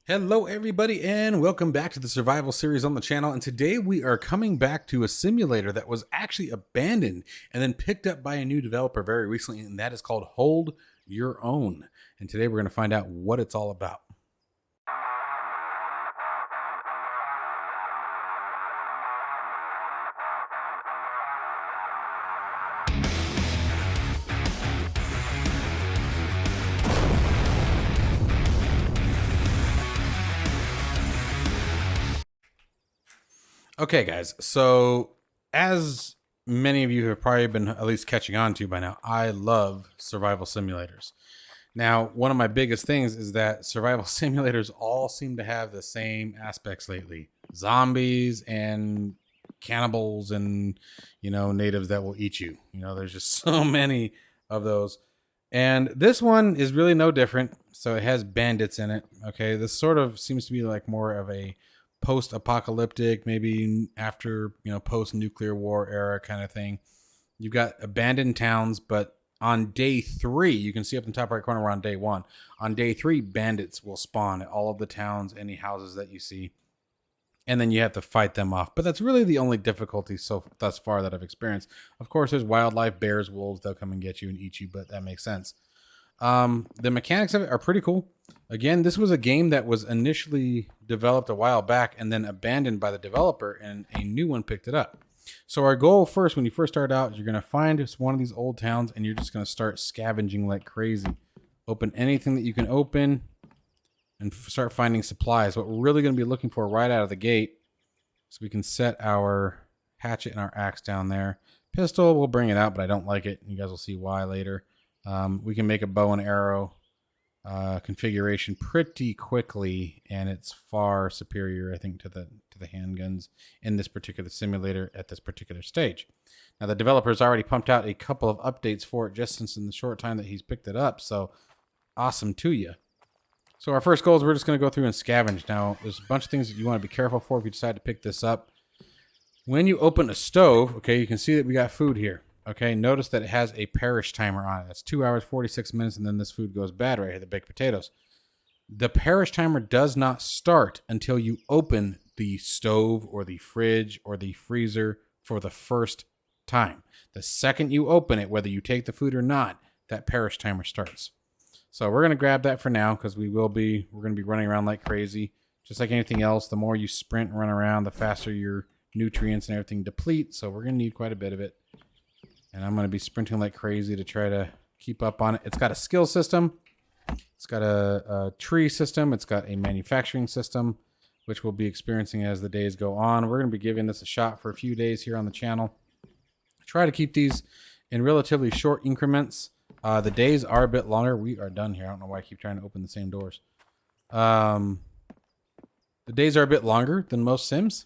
Hello everybody and welcome back to the survival series on the channel, and today we are coming back to a simulator that was actually abandoned and then picked up by a new developer very recently, and that is called Hold Your Own. And today we're going to find out what it's all about. Okay, guys, so as many of you have probably been at least catching on to by now, I love survival simulators. Now, one of my biggest things is that survival simulators all seem to have the same aspects lately. Zombies and cannibals and, natives that will eat you. There's just so many of those. And this one is really no different. So it has bandits in it. Okay, this sort of seems to be like more of a post-apocalyptic, maybe after, post-nuclear war era kind of thing. You've got abandoned towns, but on day 3, you can see up in the top right corner, we're on day 1. On day 3, bandits will spawn at all of the towns, any houses that you see, and then you have to fight them off. But that's really the only difficulty thus far that I've experienced. Of course, there's wildlife, bears, wolves, they'll come and get you and eat you, but that makes sense. The mechanics of it are pretty cool. Again, this was a game that was initially developed a while back and then abandoned by the developer, and a new one picked it up. So our goal first, when you first start out, is you're going to find one of these old towns and you're just going to start scavenging like crazy. Open anything that you can open and start finding supplies. What we're really going to be looking for right out of the gate, so we can set our hatchet and our axe down there. Pistol, we'll bring it out, but I don't like it. You guys will see why later. We can make a bow and arrow configuration pretty quickly, and it's far superior, I think, to the handguns in this particular simulator at this particular stage. Now, the developer's already pumped out a couple of updates for it just since in the short time that he's picked it up, so awesome to you. So our first goal is we're just going to go through and scavenge. Now, there's a bunch of things that you want to be careful for if you decide to pick this up. When you open a stove, okay, you can see that we got food here. Okay, notice that it has a perish timer on it. That's 2 hours, 46 minutes, and then this food goes bad right here, the baked potatoes. The perish timer does not start until you open the stove or the fridge or the freezer for the first time. The second you open it, whether you take the food or not, that perish timer starts. So we're going to grab that for now because we're going to be running around like crazy. Just like anything else, the more you sprint and run around, the faster your nutrients and everything deplete. So we're going to need quite a bit of it. And I'm going to be sprinting like crazy to try to keep up on it. It's got a skill system. It's got a tree system. It's got a manufacturing system, which we'll be experiencing as the days go on. We're going to be giving this a shot for a few days here on the channel. Try to keep these in relatively short increments. The days are a bit longer. We are done here. I don't know why I keep trying to open the same doors. The days are a bit longer than most sims.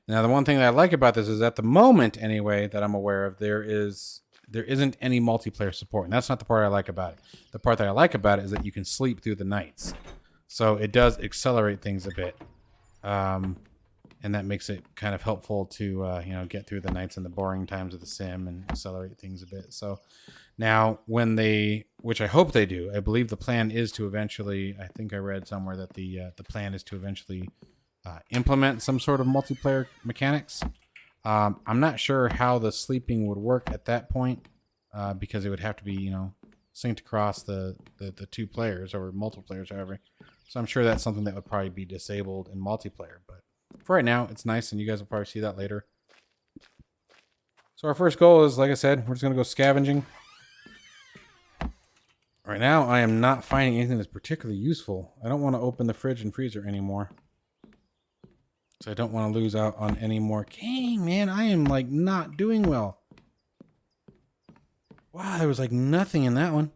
Now, the one thing that I like about this is at the moment, anyway, that I'm aware of, there isn't any multiplayer support. And that's not the part I like about it. The part that I like about it is that you can sleep through the nights. So it does accelerate things a bit. And that makes it kind of helpful to, get through the nights and the boring times of the sim and accelerate things a bit. So now which I hope they do, I believe the plan is to eventually, I think I read somewhere that the plan is to eventually implement some sort of multiplayer mechanics. I'm not sure how the sleeping would work at that point because it would have to be, synced across the two players or multiple players, however. So I'm sure that's something that would probably be disabled in multiplayer. But for right now, it's nice, and you guys will probably see that later. So our first goal is, like I said, we're just going to go scavenging. Right now, I am not finding anything that's particularly useful. I don't want to open the fridge and freezer anymore. So I don't want to lose out on any more. Dang, man, I am like not doing well. Wow, there was like nothing in that one.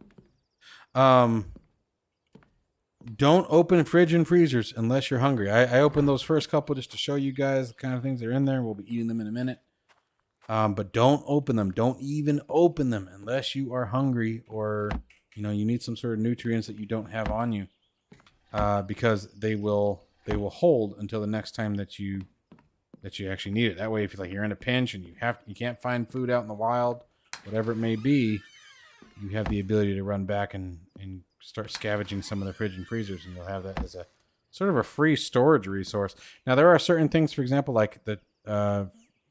Don't open fridge and freezers unless you're hungry. I opened those first couple just to show you guys the kind of things that are in there. We'll be eating them in a minute. But don't open them. Don't even open them unless you are hungry or, you need some sort of nutrients that you don't have on you. Because they will hold until the next time that you actually need it. That way, if you're in a pinch and you can't find food out in the wild, whatever it may be, you have the ability to run back and start scavenging some of the fridge and freezers, and you'll have that as a sort of a free storage resource. Now, there are certain things, for example, like the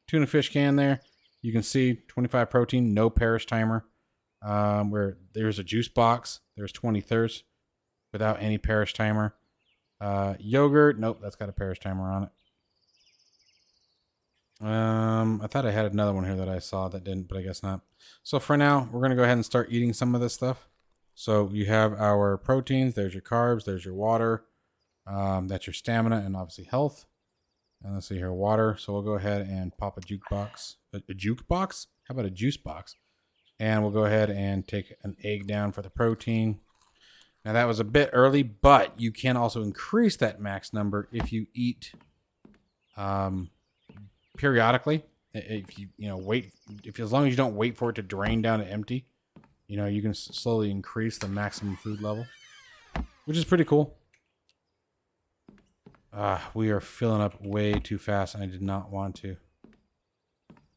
tuna fish can there. You can see 25 protein, no perish timer. Where there's a juice box, there's 20 thirst without any perish timer. Yogurt, nope, that's got a perish timer on it. I thought I had another one here that I saw that didn't, but I guess not. So for now, we're gonna go ahead and start eating some of this stuff. So you have our proteins, there's your carbs, there's your water, that's your stamina and obviously health. And let's see here, water. So we'll go ahead and pop a jukebox. A jukebox? How about a juice box? And we'll go ahead and take an egg down for the protein. Now that was a bit early, but you can also increase that max number if you eat periodically. If you wait, as long as you don't wait for it to drain down to empty, you can slowly increase the maximum food level, which is pretty cool. We are filling up way too fast, and I did not want to.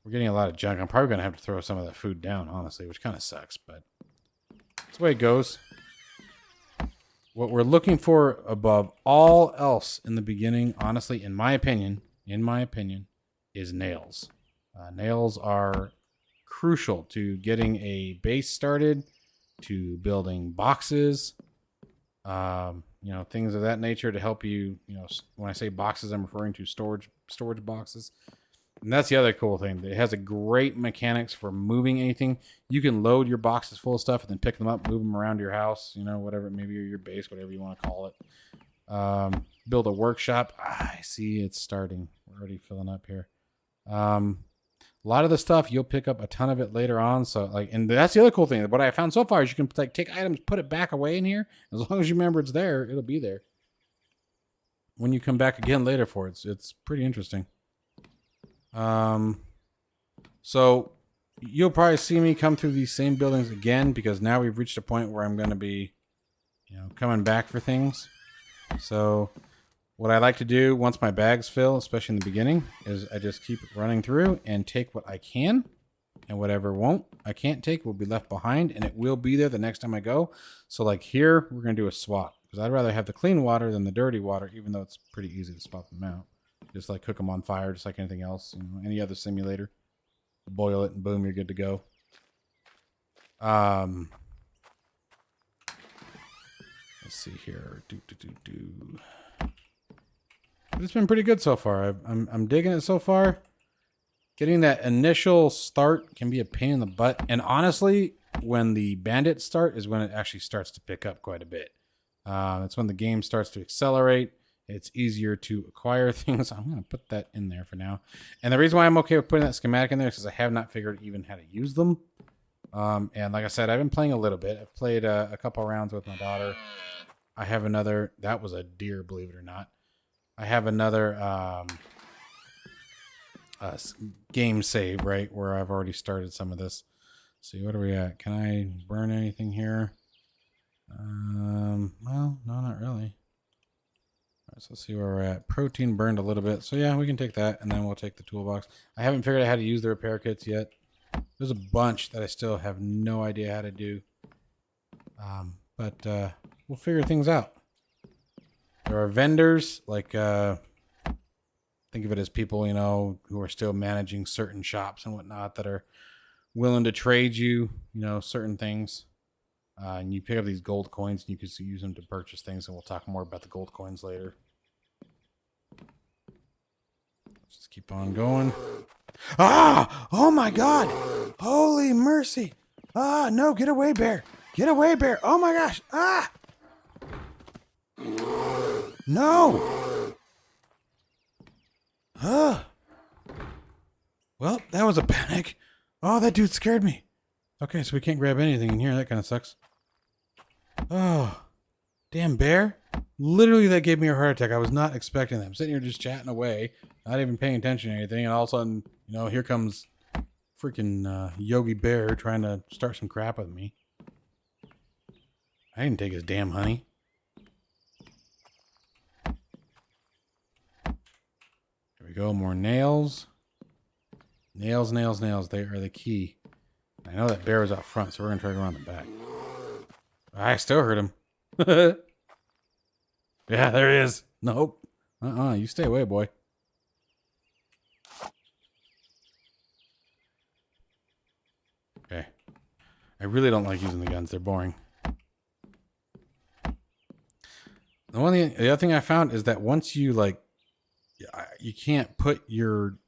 We're getting a lot of junk. I'm probably going to have to throw some of that food down, honestly, which kind of sucks, but that's the way it goes. What we're looking for above all else in the beginning, honestly, in my opinion, is nails. Nails are crucial to getting a base started, to building boxes, things of that nature to help you. When I say boxes, I'm referring to storage boxes. And that's the other cool thing. It has a great mechanics for moving anything. You can load your boxes full of stuff and then pick them up, move them around your house, whatever, maybe your base, whatever you want to call it. Build a workshop. I see it's starting. We're already filling up here. A lot of the stuff, you'll pick up a ton of it later on. So and that's the other cool thing. What I found so far is you can take items, put it back away in here. As long as you remember it's there, it'll be there when you come back again later for it. It's pretty interesting. So you'll probably see me come through these same buildings again, because now we've reached a point where I'm going to be, coming back for things. So what I like to do once my bags fill, especially in the beginning, is I just keep running through and take what I can, and whatever I can't take will be left behind, and it will be there the next time I go. So like here, we're going to do a swap, because I'd rather have the clean water than the dirty water, even though it's pretty easy to swap them out. Just cook them on fire, just like anything else. Any other simulator. Boil it and boom, you're good to go. Let's see here. But it's been pretty good so far. I'm digging it so far. Getting that initial start can be a pain in the butt. And honestly, when the bandits start is when it actually starts to pick up quite a bit. It's when the game starts to accelerate. It's easier to acquire things. I'm going to put that in there for now. And the reason why I'm okay with putting that schematic in there is because I have not figured even how to use them. And like I said, I've been playing a little bit. I've played a couple rounds with my daughter. I have another. That was a deer, believe it or not. I have another game save, right, where I've already started some of this. Let's see, what are we at? Can I burn anything here? Well, no, not really. So let's see where we're at. Protein burned a little bit. So yeah, we can take that, and then we'll take the toolbox. I haven't figured out how to use the repair kits yet. There's a bunch that I still have no idea how to do. But we'll figure things out. There are vendors, think of it as people, who are still managing certain shops and whatnot that are willing to trade you, certain things. And you pick up these gold coins and you can use them to purchase things, and we'll talk more about the gold coins later. Just keep on going. Ah! Oh my God! Holy mercy! Ah, no, get away, bear! Get away, bear! Oh my gosh! Ah! No! Well, that was a panic. Oh, that dude scared me. Okay, so we can't grab anything in here. That kind of sucks. Oh, damn bear. Literally, that gave me a heart attack. I was not expecting that. I'm sitting here just chatting away, not even paying attention to anything, and all of a sudden, here comes freaking Yogi Bear trying to start some crap with me. I didn't take his damn honey. Here we go, more nails. Nails, nails, nails. They are the key. I know that bear was out front, so we're going to try to go around the back. I still heard him. Yeah, there he is. Nope. You stay away, boy. Okay. I really don't like using the guns. They're boring. The other thing I found is that once you you can't put your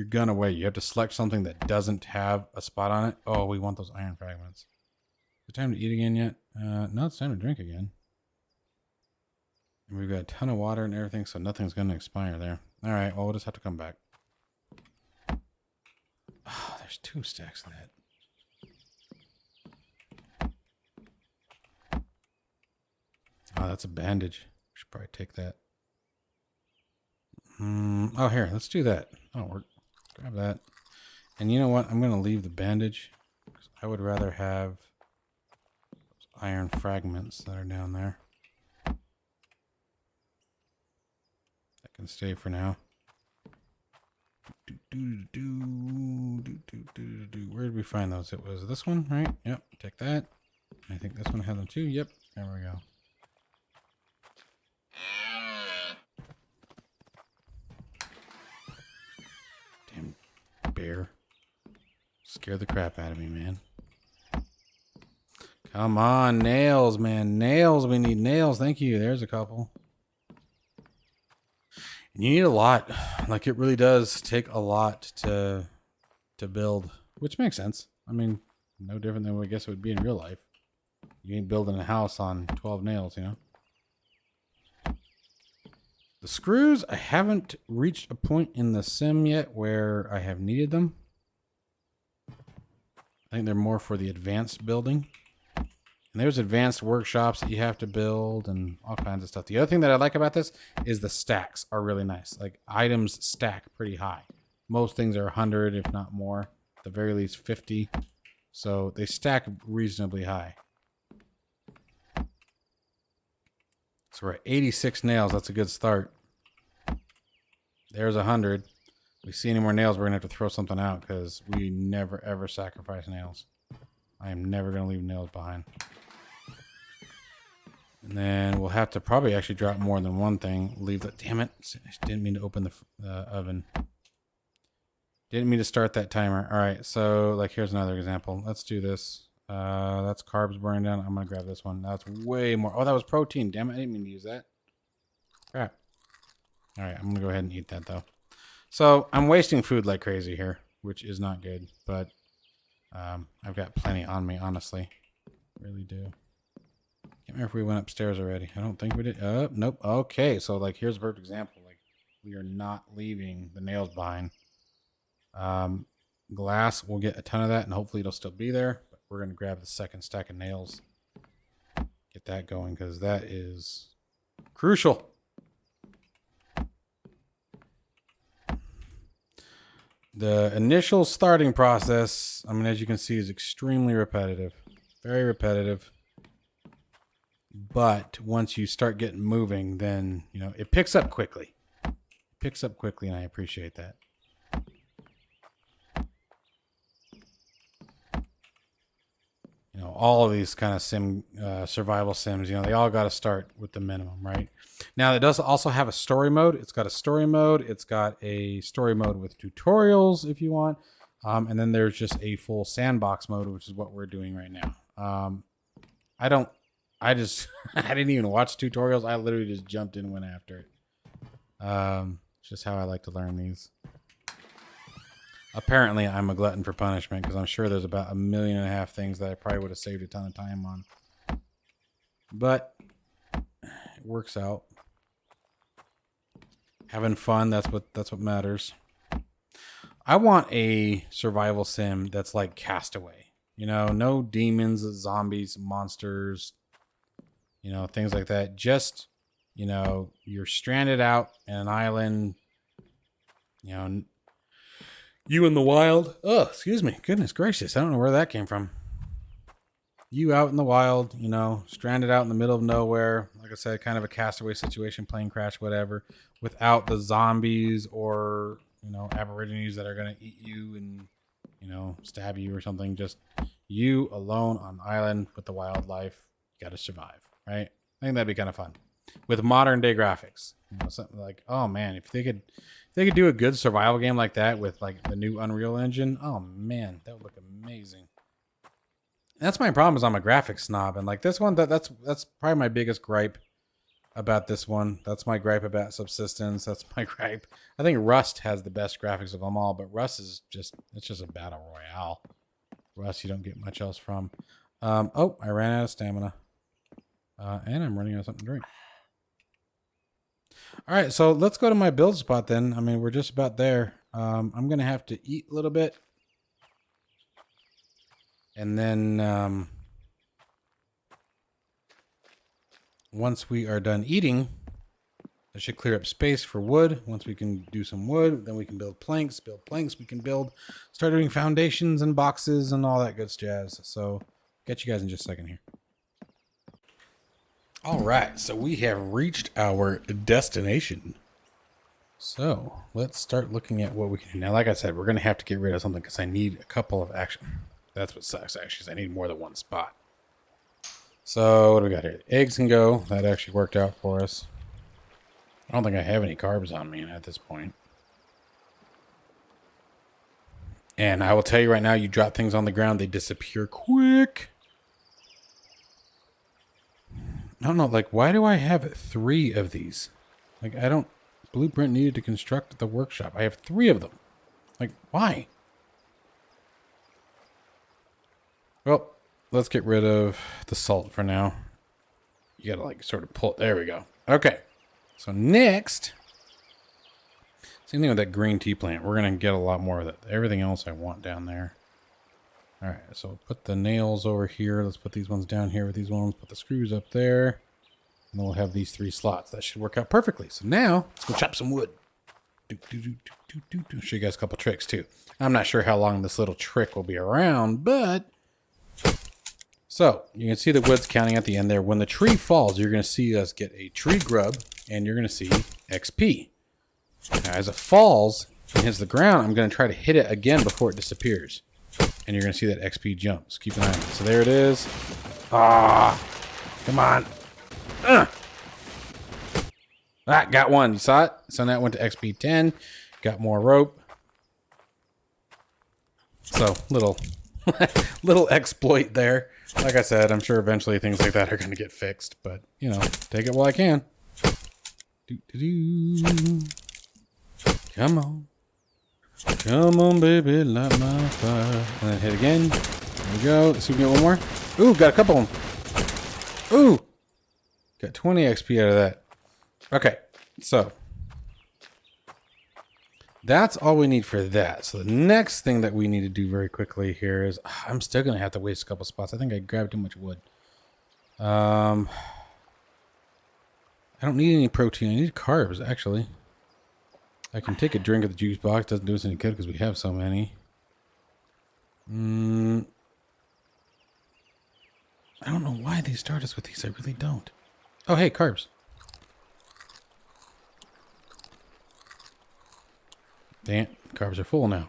gun away. You have to select something that doesn't have a spot on it. Oh, we want those iron fragments. Is it time to eat again yet? No, it's time to drink again. And we've got a ton of water and everything, so nothing's going to expire there. All right, well, we'll just have to come back. Oh, there's 2 stacks of that. Oh, that's a bandage. We should probably take that. Oh, here, let's do that. That'll work. Grab that. And you know what? I'm going to leave the bandage. Because I would rather have those iron fragments that are down there. That can stay for now. Where did we find those? It was this one, right? Yep, take that. I think this one had them too. Yep, there we go. Damn bear. Scared the crap out of me, man. Come on, nails, man. Nails. We need nails. Thank you. There's a couple. And you need a lot. Like, it really does take a lot to build, which makes sense. I mean, no different than what I guess it would be in real life. You ain't building a house on 12 nails, you know? The screws, I haven't reached a point in the sim yet where I have needed them. I think they're more for the advanced building. And there's advanced workshops that you have to build and all kinds of stuff. The other thing that I like about this is the stacks are really nice. Like, items stack pretty high. Most things are 100, if not more. At the very least 50. So they stack reasonably high. So we're at 86 nails. That's a good start. There's 100. If we see any more nails, we're going to have to throw something out because we never, ever sacrifice nails. I am never going to leave nails behind. And then we'll have to probably actually drop more than one thing. Leave the... Damn it. I didn't mean to open the oven. Didn't mean to start that timer. All right. So, like, here's another example. Let's do this. That's carbs burning down. I'm going to grab this one. That's way more. Oh, that was protein. Damn it. I didn't mean to use that. Crap. All right. I'm going to go ahead and eat that, though. So, I'm wasting food like crazy here, which is not good. But I've got plenty on me, honestly. Really do. Can't remember if we went upstairs already. I don't think we did. Nope. Okay. So, like, here's a perfect example. Like, we are not leaving the nails behind. Glass, we'll get a ton of that, and hopefully it'll still be there. But we're going to grab the second stack of nails. Get that going, because that is crucial. The initial starting process, I mean, as you can see, is extremely repetitive. Very repetitive. But once you start getting moving, then, you know, it picks up quickly. It picks up quickly, and I appreciate that. You know, all of these kind of survival sims, you know, they all got to start with the minimum, right? Now, it does also have a story mode. It's got a story mode. It's got a story mode with tutorials if you want. And then there's just a full sandbox mode, which is what we're doing right now. I didn't even watch tutorials. I literally just jumped in and went after it. It's just how I like to learn these. Apparently, I'm a glutton for punishment because I'm sure there's about 1.5 million things that I probably would have saved a ton of time on. But it works out. Having fun, that's what matters. I want a survival sim that's like Castaway. You know, no demons, zombies, monsters, you know, things like that. Just, you know, you're stranded out in an island, you know, you in the wild. Oh, excuse me. Goodness gracious. I don't know where that came from. You out in the wild, you know, stranded out in the middle of nowhere. Like I said, kind of a Castaway situation, plane crash, whatever, without the zombies or, you know, aborigines that are going to eat you and, you know, stab you or something. Just you alone on an island with the wildlife. You got to survive, right? I think that'd be kind of fun. with modern day graphics. You know, something like, oh man, if they could do a good survival game like that with like the new Unreal Engine, oh man, that would look amazing. That's my problem, is I'm a graphics snob, and like this one, that's probably my biggest gripe about this one. That's my gripe about Subsistence. That's my gripe. I think Rust has the best graphics of them all, but Rust is just a battle royale. Rust you don't get much else from. Oh, I ran out of stamina. And I'm running out of something to drink. All right, so let's go to my build spot then. I mean, we're just about there. I'm going to have to eat a little bit. And then once we are done eating, that should clear up space for wood. Once we can do some wood, then we can build planks. Build planks, we can start doing foundations and boxes and all that good jazz. So, get you guys in just a second here. All right, so we have reached our destination. So, let's start looking at what we can do. Now, like I said, we're going to have to get rid of something because I need a couple of action. That's what sucks, actually, is I need more than one spot. So, what do we got here? Eggs can go. That actually worked out for us. I don't think I have any carbs on me at this point. And I will tell you right now, you drop things on the ground, they disappear quick. I don't know, like, why do I have 3 of these? Like, I don't... Blueprint needed to construct the workshop. I have 3 of them. Like, why? Well, let's get rid of the salt for now. You gotta, like, sort of pull it. There we go. Okay. So, next... Same thing with that green tea plant. We're gonna get a lot more of that. Everything else I want down there. Alright, so put the nails over here. Let's put these ones down here with these ones. Put the screws up there. And then we'll have these 3 slots. That should work out perfectly. So now, let's go chop some wood. Show you guys a couple tricks too. I'm not sure how long this little trick will be around, but... So, you can see the wood's counting at the end there. When the tree falls, you're going to see us get a tree grub, and you're going to see XP. Now, as it falls and hits the ground, I'm going to try to hit it again before it disappears. And you're going to see that XP jumps. Keep an eye on it. So there it is. Ah, come on. Got one. You saw it? So now it went to XP 10. Got more rope. So, little exploit there. Like I said, I'm sure eventually things like that are going to get fixed. But, you know, take it while I can. Come on. Come on, baby, light my fire. And then hit again. There we go. Let's see if we can get one more. Ooh, got a couple of them. Ooh. Got 20 XP out of that. Okay, so. That's all we need for that. So the next thing that we need to do very quickly here is... I'm still going to have to waste a couple spots. I think I grabbed too much wood. I don't need any protein. I need carbs, actually. I can take a drink of the juice box. Doesn't do us any good because we have so many. I don't know why they start us with these. I really don't. Oh, hey, carbs. Damn, carbs are full now.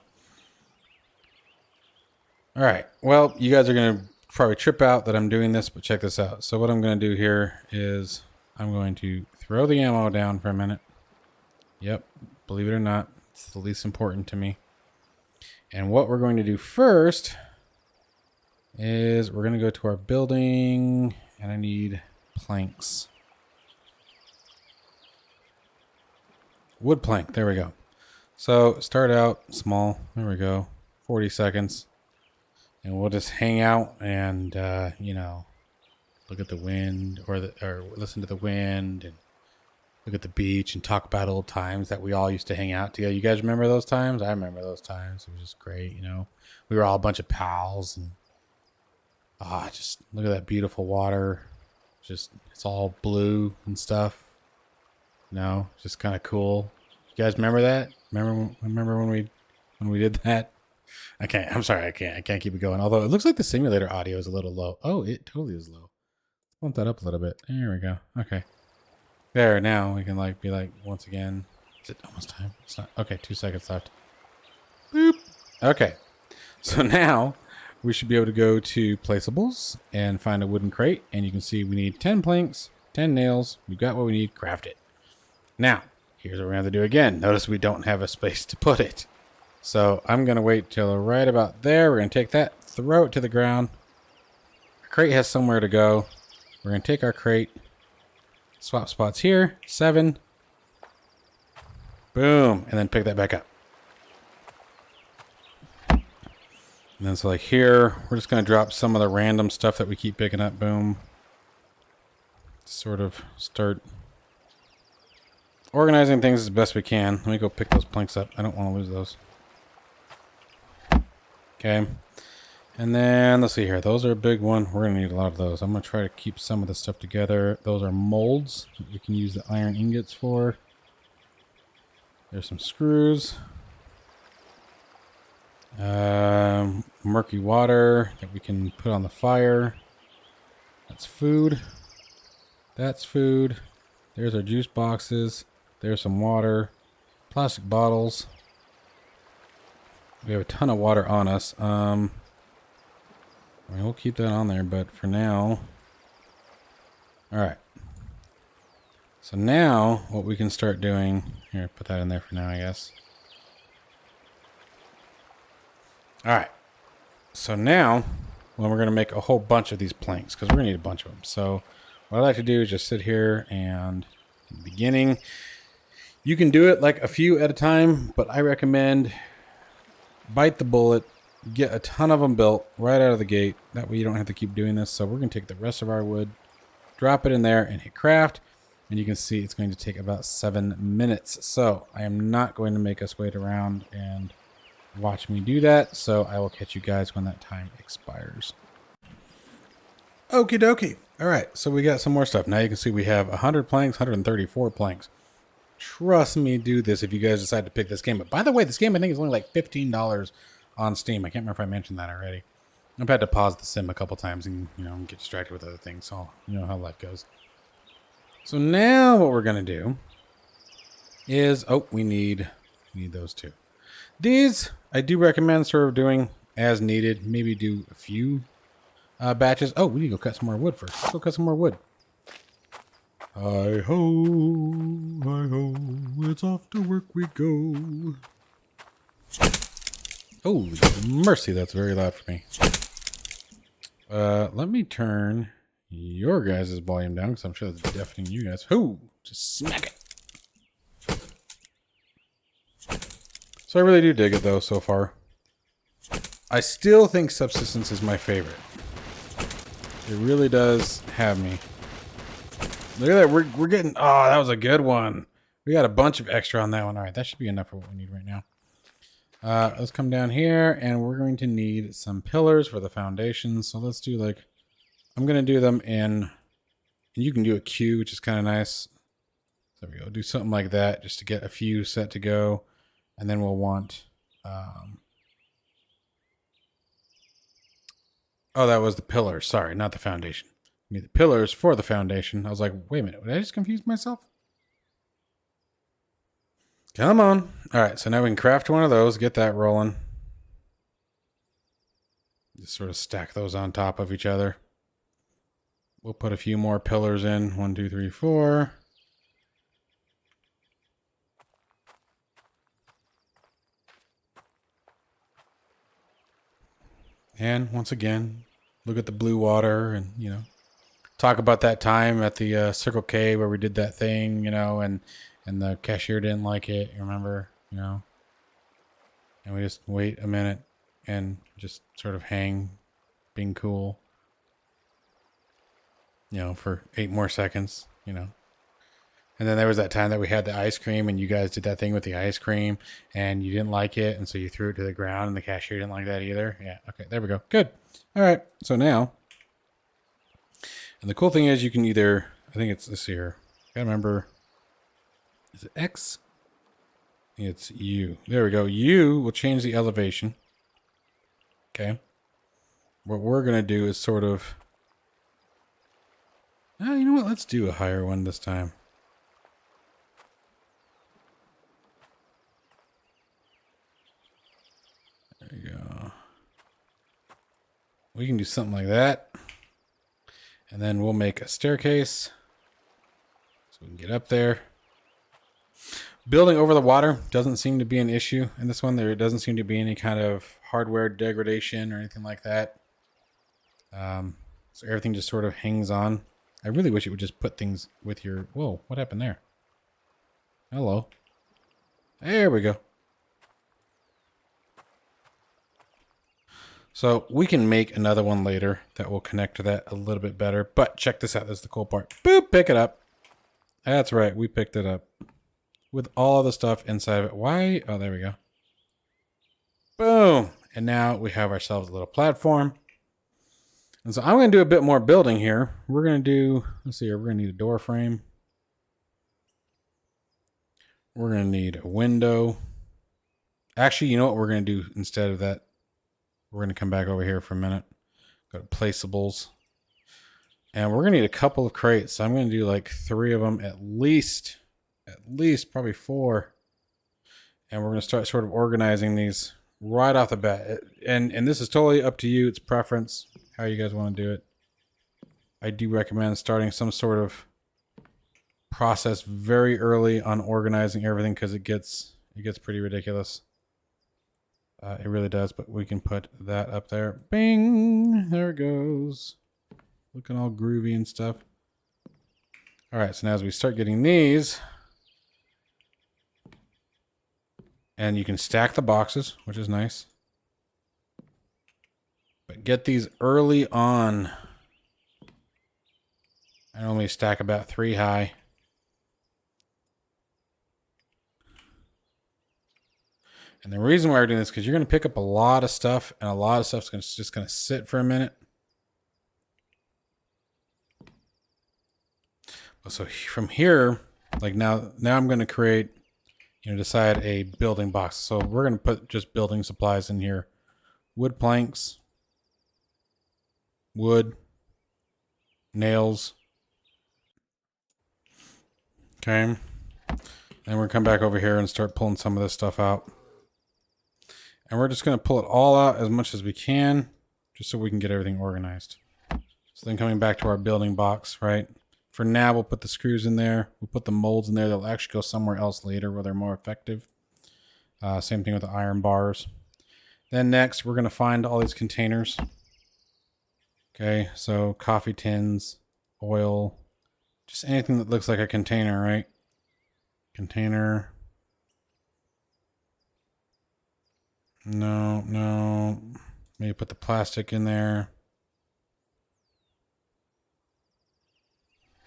All right. Well, you guys are going to probably trip out that I'm doing this, but check this out. So what I'm going to do here is I'm going to throw the ammo down for a minute. Yep. Believe it or not, it's the least important to me. And what we're going to do first is we're going to go to our building, and I need planks. Wood plank. There we go. So start out small. There we go. 40 seconds. And we'll just hang out and, you know, look at the wind or listen to the wind and look at the beach and talk about old times that we all used to hang out together. You guys remember those times? I remember those times. It was just great, you know. We were all a bunch of pals and just look at that beautiful water. Just it's all blue and stuff. You know, just kind of cool. You guys remember that? Remember when we did that? I'm sorry, I can't keep it going. Although it looks like the simulator audio is a little low. Oh, it totally is low. Bump that up a little bit. There we go. Okay. There, now we can be like once again. Is it almost time? It's not. Okay, 2 seconds left. Boop. Okay. So now we should be able to go to placeables and find a wooden crate. And you can see we need 10 planks, 10 nails. We got what we need. Craft it. Now, here's what we're going to have to do again. Notice we don't have a space to put it. So I'm going to wait till right about there. We're going to take that, throw it to the ground. Our crate has somewhere to go. We're going to take our crate, swap spots here, 7. Boom. And then pick that back up. And then so like here, we're just going to drop some of the random stuff that we keep picking up. Boom. Sort of start organizing things as best we can. Let me go pick those planks up. I don't want to lose those. Okay. And then let's see here. Those are a big one. We're going to need a lot of those. I'm going to try to keep some of this stuff together. Those are molds that we can use the iron ingots for. There's some screws. Murky water that we can put on the fire. That's food. That's food. There's our juice boxes. There's some water. Plastic bottles. We have a ton of water on us. I mean, we'll keep that on there, but for now... Alright. So now, what we can start doing... Here, put that in there for now, I guess. Alright. So now, well, we're going to make a whole bunch of these planks, because we're going to need a bunch of them. So, what I like to do is just sit here and... In the beginning, you can do it like a few at a time, but I recommend... Bite the bullet, get a ton of them built right out of the gate. That way you don't have to keep doing this. So we're going to take the rest of our wood, drop it in there, and hit craft. And you can see it's going to take about 7 minutes. So I am not going to make us wait around and watch me do that. So I will catch you guys when that time expires. Okie dokie. All right, so we got some more stuff. Now you can see we have 100 planks, 134 planks. Trust me, do this if you guys decide to pick this game. But by the way, this game I think is only like $15 on Steam. I can't remember if I mentioned that already. I've had to pause the sim a couple times and, you know, get distracted with other things. So, you know how life goes. So now what we're going to do is, oh, we need those two. These, I do recommend sort of doing as needed. Maybe do a few batches. Oh, we need to go cut some more wood first. Let's go cut some more wood. Hi-ho, hi-ho, it's off to work we go. Oh, mercy, that's very loud for me. Let me turn your guys' volume down, because I'm sure that's deafening you guys. Hoo, just smack it. So I really do dig it, though, so far. I still think Subsistence is my favorite. It really does have me. Look at that. We're getting... Oh, that was a good one. We got a bunch of extra on that one. All right, that should be enough for what we need right now. Let's come down here, and we're going to need some pillars for the foundation. So let's do like... I'm going to do them in... And you can do a queue, which is kind of nice. There we go. Do something like that just to get a few set to go. And then we'll want... Oh, that was the pillars. Sorry, not the foundation. Need the pillars for the foundation. I was like, wait a minute, did I just confuse myself? Come on. All right, so now we can craft one of those, get that rolling. Just sort of stack those on top of each other. We'll put a few more pillars in. 1, 2, 3, 4. And once again, look at the blue water and, you know, talk about that time at the Circle K where we did that thing, you know, and the cashier didn't like it, you remember, you know, and we just wait a minute and just sort of hang, being cool, you know, for 8 more seconds, you know. And then there was that time that we had the ice cream and you guys did that thing with the ice cream and you didn't like it. And so you threw it to the ground and the cashier didn't like that either. Yeah. Okay. There we go. Good. All right. So now, and the cool thing is you can either, I think it's this here. I gotta remember, is it X? It's U. There we go. U will change the elevation. Okay. What we're going to do is sort of, oh, you know what? Let's do a higher one this time. There you go. We can do something like that. And then we'll make a staircase. we can get up there. Building over the water doesn't seem to be an issue in this one. There doesn't seem to be any kind of hardware degradation or anything like that. So everything just sort of hangs on. I really wish it would just put things with your... Whoa, what happened there? Hello. There we go. So we can make another one later that will connect to that a little bit better. But check this out. This is the cool part. Boop, pick it up. That's right. We picked it up. With all of the stuff inside of it. Why? Oh, there we go. Boom. And now we have ourselves a little platform. And so I'm going to do a bit more building here. We're going to do, let's see here, we're going to need a door frame. We're going to need a window. Actually, you know what we're going to do instead of that? We're going to come back over here for a minute. Go to placeables. And we're going to need a couple of crates. So I'm going to do like 3 of them at least probably 4. And we're going to start sort of organizing these right off the bat. And this is totally up to you. It's preference, how you guys want to do it. I do recommend starting some sort of process very early on organizing everything because it gets pretty ridiculous. It really does, but we can put that up there. Bing! There it goes. Looking all groovy and stuff. All right, so now as we start getting these, and you can stack the boxes, which is nice. But get these early on. I normally stack about 3 high. And the reason why we're doing this is because you're going to pick up a lot of stuff, and a lot of stuff's just going to sit for a minute. So from here, like now I'm going to create, decide a building box. So we're going to put just building supplies in here. Wood planks, wood, nails. Okay. And we're going to come back over here and start pulling some of this stuff out. And we're just going to pull it all out as much as we can, just so we can get everything organized. So then coming back to our building box, right? For now, we'll put the screws in there. We'll put the molds in there. They'll actually go somewhere else later where they're more effective. Same thing with the iron bars. Then next, we're going to find all these containers. Okay, so coffee tins, oil, just anything that looks like a container, right? Container. No. Maybe put the plastic in there.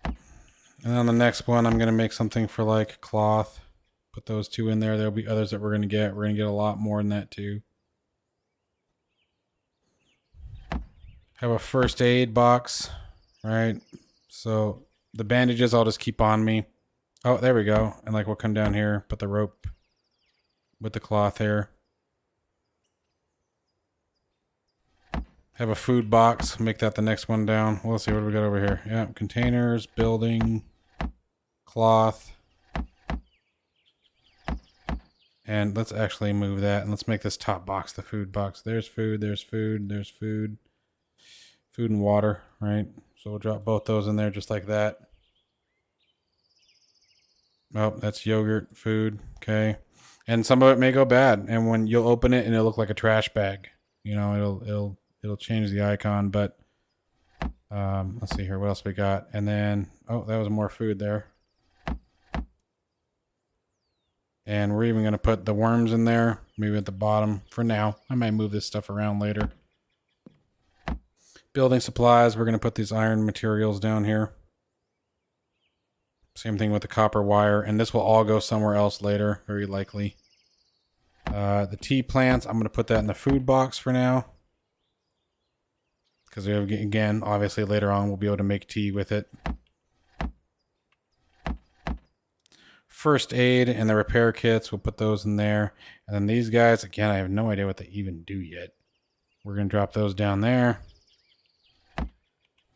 And then on the next one, I'm going to make something for like cloth. Put those 2 in there. There'll be others that we're going to get. We're going to get a lot more than that too. Have a first aid box, right? So the bandages I'll just keep on me. Oh, there we go. And like we'll come down here, put the rope with the cloth here. Have a food box. Make that the next one down. Well, let's see what do we got over here. Yeah, containers, building, cloth. And let's actually move that. And let's make this top box the food box. There's food, there's food, there's food. Food and water, right? So we'll drop both those in there just like that. Oh, that's yogurt, food. Okay. And some of it may go bad. And when you'll open it and it'll look like a trash bag. It'll change the icon, but let's see here. What else we got? And then, oh, that was more food there. And we're even going to put the worms in there, maybe at the bottom for now. I might move this stuff around later. Building supplies. We're going to put these iron materials down here. Same thing with the copper wire. And this will all go somewhere else later, very likely. The tea plants, I'm going to put that in the food box for now. Because again, obviously later on we'll be able to make tea with it. First aid and the repair kits, we'll put those in there. And then these guys, again, I have no idea what they even do yet. We're going to drop those down there.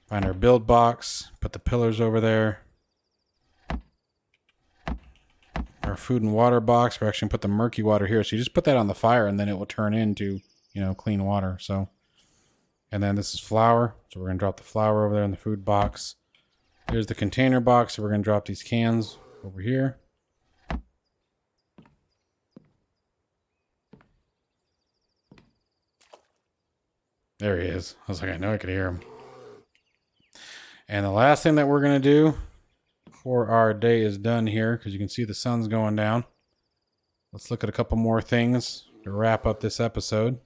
Find our build box, put the pillars over there. Our food and water box, we're actually going to put the murky water here. So you just put that on the fire and then it will turn into, clean water. So. And then this is flour. So we're going to drop the flour over there in the food box. Here's the container box. So we're going to drop these cans over here. There he is. I was like, I know I could hear him. And the last thing that we're going to do before our day is done here, because you can see the sun's going down. Let's look at a couple more things to wrap up this episode.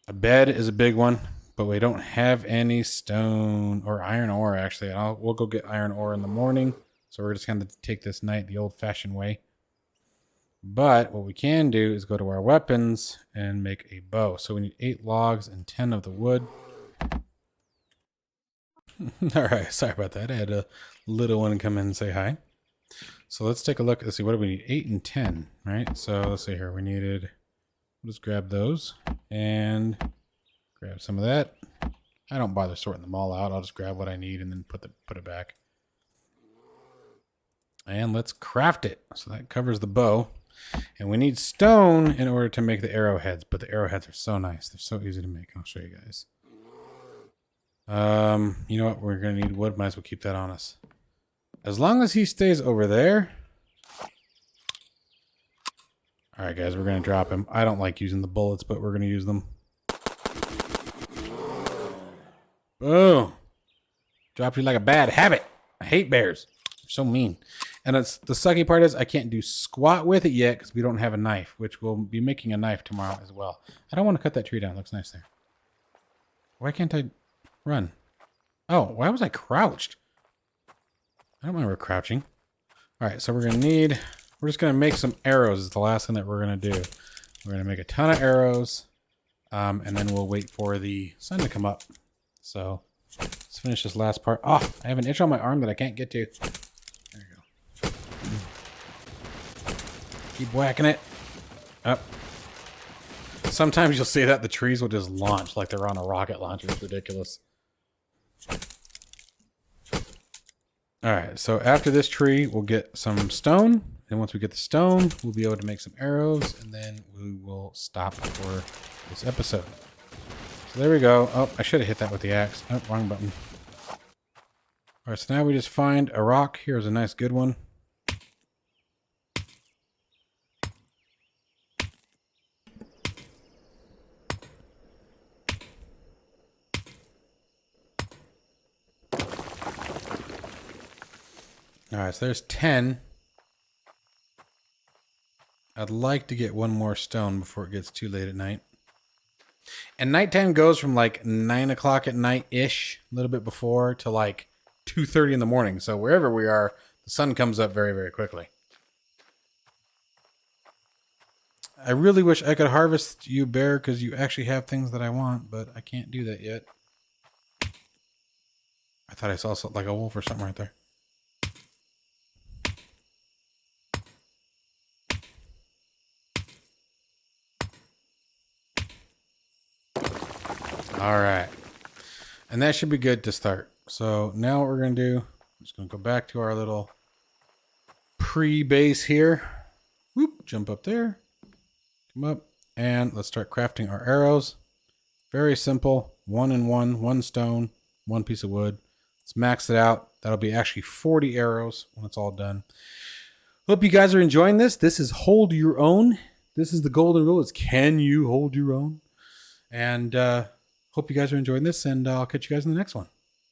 A bed is a big one, but we don't have any stone or iron ore, actually. We'll go get iron ore in the morning. So we're just going to take this night the old-fashioned way. But what we can do is go to our weapons and make a bow. So we need 8 logs and 10 of the wood. All right, sorry about that. I had a little one come in and say hi. So let's take a look. Let's see, what do we need? 8 and 10, right? So let's see here. We needed, we'll just grab those and grab some of that. I don't bother sorting them all out. I'll just grab what I need and then put it back. And let's craft it. So that covers the bow. And we need stone in order to make the arrowheads, but the arrowheads are so nice. They're so easy to make. I'll show you guys. You know what? We're going to need wood. Might as well keep that on us. As long as he stays over there. All right, guys, we're going to drop him. I don't like using the bullets, but we're going to use them. Boom. Dropped you like a bad habit. I hate bears. They're so mean. And it's the sucky part is I can't do squat with it yet because we don't have a knife, which we'll be making a knife tomorrow as well. I don't want to cut that tree down. It looks nice there. Why can't I run? Oh, why was I crouched? I don't remember crouching. All right, so we're just going to make some arrows is the last thing that we're going to do. We're going to make a ton of arrows, and then we'll wait for the sun to come up. So let's finish this last part. Oh, I have an itch on my arm that I can't get to. There you go. Keep whacking it. Up. Sometimes you'll see that the trees will just launch like they're on a rocket launcher. It's ridiculous. All right, so after this tree, we'll get some stone. And once we get the stone, we'll be able to make some arrows. And then we will stop for this episode. So there we go. Oh, I should have hit that with the axe. Oh, wrong button. All right, so now we just find a rock. Here's a nice good one. All right, so there's 10. I'd like to get one more stone before it gets too late at night. And nighttime goes from like 9 o'clock at night-ish, a little bit before, to like 2:30 in the morning. So wherever we are, the sun comes up very, very quickly. I really wish I could harvest you, bear, because you actually have things that I want, but I can't do that yet. I thought I saw something like a wolf or something right there. All right. And that should be good to start. So now what we're going to do, I'm just going to go back to our little pre-base here. Whoop, jump up there. Come up. And let's start crafting our arrows. Very simple. 1 and 1. 1 stone. 1 piece of wood. Let's max it out. That'll be actually 40 arrows when it's all done. Hope you guys are enjoying this. This is hold your own. This is the golden rule. It's can you hold your own? And hope you guys are enjoying this, and I'll catch you guys in the next one.